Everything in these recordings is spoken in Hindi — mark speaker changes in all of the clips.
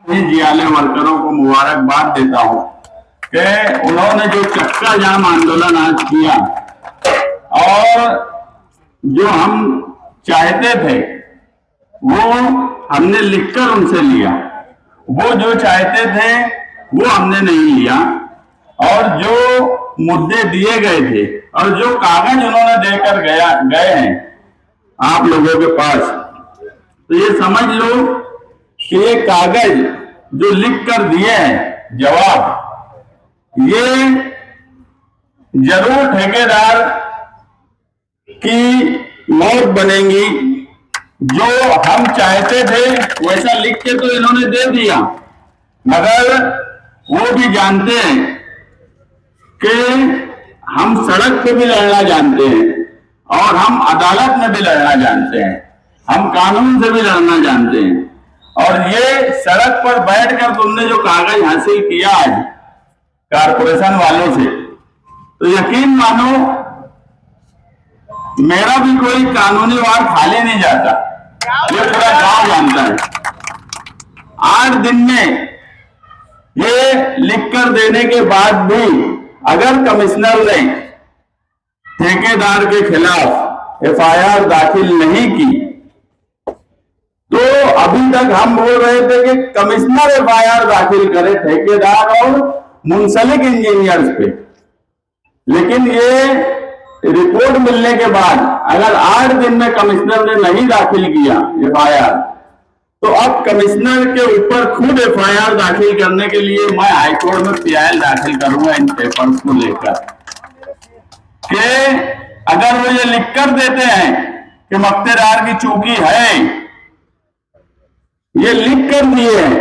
Speaker 1: जियाले वर्करों को मुबारकबाद देता हूं कि उन्होंने जो चक्का जाम आंदोलन आज किया और जो हम चाहते थे वो हमने लिखकर उनसे लिया, वो जो चाहते थे वो हमने नहीं लिया, और जो मुद्दे दिए गए थे और जो कागज उन्होंने देकर गए हैं आप लोगों के पास, तो ये समझ लो कि ये कागज जो लिख कर दिए हैं जवाब, ये जरूर ठेकेदार की मौत बनेंगी। जो हम चाहते थे वैसा लिख के तो इन्होंने दे दिया, मगर वो भी जानते हैं कि हम सड़क पे भी लड़ना जानते हैं और हम अदालत में भी लड़ना जानते हैं, हम कानून से भी लड़ना जानते हैं। और ये सड़क पर बैठकर तुमने जो कागज हासिल किया आज कारपोरेशन वालों से, तो यकीन मानो मेरा भी कोई कानूनी वार खाली नहीं जाता, ये पूरा गांव जानता है। 8 दिन में ये लिखकर देने के बाद भी अगर कमिश्नर ने ठेकेदार के खिलाफ एफआईआर दाखिल नहीं की, तो अभी तक हम बोल रहे थे कि कमिश्नर एफआईआर दाखिल करे ठेकेदार और मुंसलिक इंजीनियर्स पे, लेकिन ये रिपोर्ट मिलने के बाद अगर 8 दिन में कमिश्नर ने नहीं दाखिल किया एफआईआर, तो अब कमिश्नर के ऊपर खुद एफआईआर दाखिल करने के लिए मैं हाईकोर्ट में पीआईएल दाखिल करूंगा इन पेपर्स को लेकर, कि अगर वो ये लिखकर देते हैं कि मक्तेदार की चूकी है, ये लिख कर दिए हैं,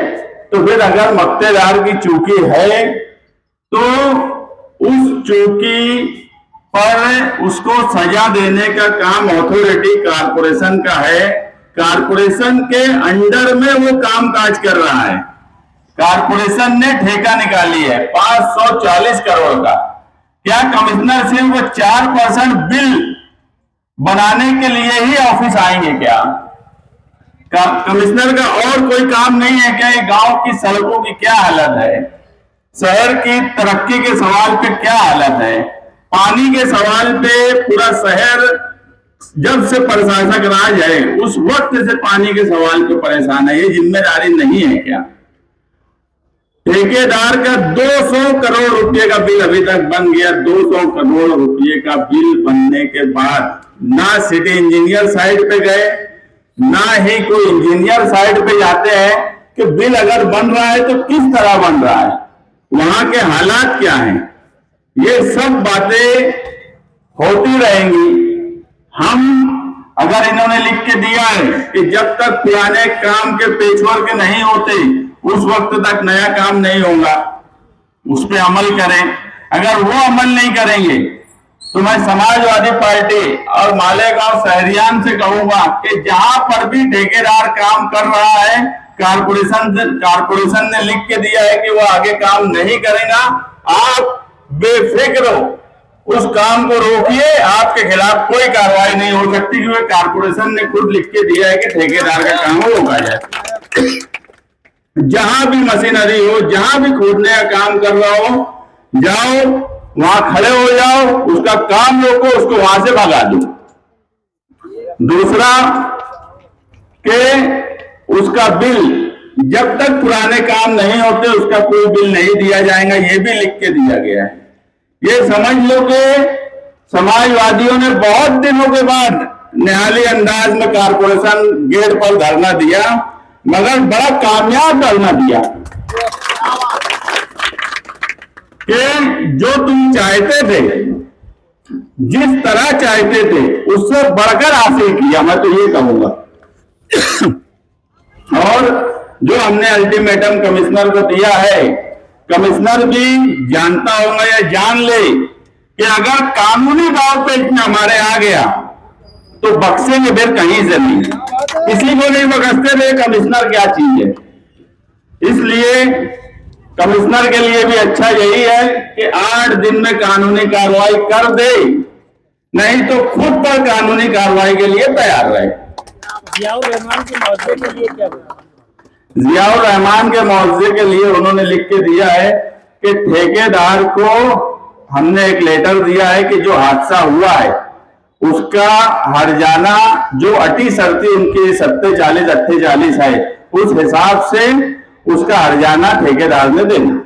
Speaker 1: तो फिर अगर मक्तेदार की चूकी है तो उस चूकी पर उसको सजा देने का काम अथॉरिटी कारपोरेशन का है। कारपोरेशन के अंडर में वो काम काज कर रहा है। कारपोरेशन ने ठेका निकाली है 540 करोड़ का। क्या कमिश्नर सिर्फ 4% बिल बनाने के लिए ही ऑफिस आएंगे? क्या कमिश्नर का और कोई काम नहीं है क्या? गांव की सड़कों की क्या हालत है, शहर की तरक्की के सवाल पे क्या हालत है, पानी के सवाल पे पूरा शहर जब से प्रशासक राज है उस वक्त से पानी के सवाल पे परेशान है। ये जिम्मेदारी नहीं है क्या? ठेकेदार का 200 करोड़ रुपए का बिल अभी तक बन गया। 200 करोड़ रुपए का बिल बनने के बाद ना सिटी इंजीनियर साइड पे गए, ना ही कोई इंजीनियर साइड पे जाते हैं कि बिल अगर बन रहा है तो किस तरह बन रहा है, वहां के हालात क्या हैं। ये सब बातें होती रहेंगी। हम अगर इन्होंने लिख के दिया है कि जब तक पुराने काम के पेचवर्क नहीं होते उस वक्त तक नया काम नहीं होगा, उस पर अमल करें। अगर वो अमल नहीं करेंगे तो मैं समाजवादी पार्टी और मालेगांव शहरियान से कहूंगा कि जहां पर भी ठेकेदार काम कर रहा है, कारपोरेशन ने लिख के दिया है कि वो आगे काम नहीं करेगा, आप बेफिक्र हो उस काम को रोकिए। आपके खिलाफ कोई कार्रवाई नहीं हो सकती क्योंकि कारपोरेशन ने खुद लिख के दिया है कि ठेकेदार का काम रोका जाए। जहां भी मशीनरी हो, जहां भी खोदने का काम कर रहा हो, जाओ वहां खड़े हो जाओ, उसका काम रोको, उसको वहां से भगा दो। दूसरा कि उसका बिल जब तक पुराने काम नहीं होते उसका कोई बिल नहीं दिया जाएगा, ये भी लिख के दिया गया है। ये समझ लो कि समाजवादियों ने बहुत दिनों के बाद निहाली अंदाज में कारपोरेशन गेट पर धरना दिया, मगर बड़ा कामयाब धरना दिया कि जो तुम चाहते थे, जिस तरह चाहते थे उससे बढ़कर हासिल किया, मैं तो ये कहूंगा। और जो हमने अल्टीमेटम कमिश्नर को दिया है, कमिश्नर भी जानता होगा या जान ले कि अगर कानूनी दाव पे इतना हमारे आ गया तो बख्शेंगे फिर कहीं से नहीं, किसी को नहीं बख्शते थे। कमिश्नर क्या चीज है? इसलिए कमिश्नर के लिए भी अच्छा यही है कि 8 दिन में कानूनी कार्रवाई कर दे, नहीं तो खुद पर कानूनी कार्रवाई के लिए तैयार रहे।
Speaker 2: जियाउर रहमान के मौके के लिए क्या
Speaker 1: जियाउर रहमान के मुआवजे के लिए उन्होंने लिख के दिया है कि ठेकेदार को हमने एक लेटर दिया है कि जो हादसा हुआ है उसका हर्जाना जो अटी शर्ती उनकी 47-48 है, उस हिसाब से उसका हर्जाना ठेकेदार ने देना।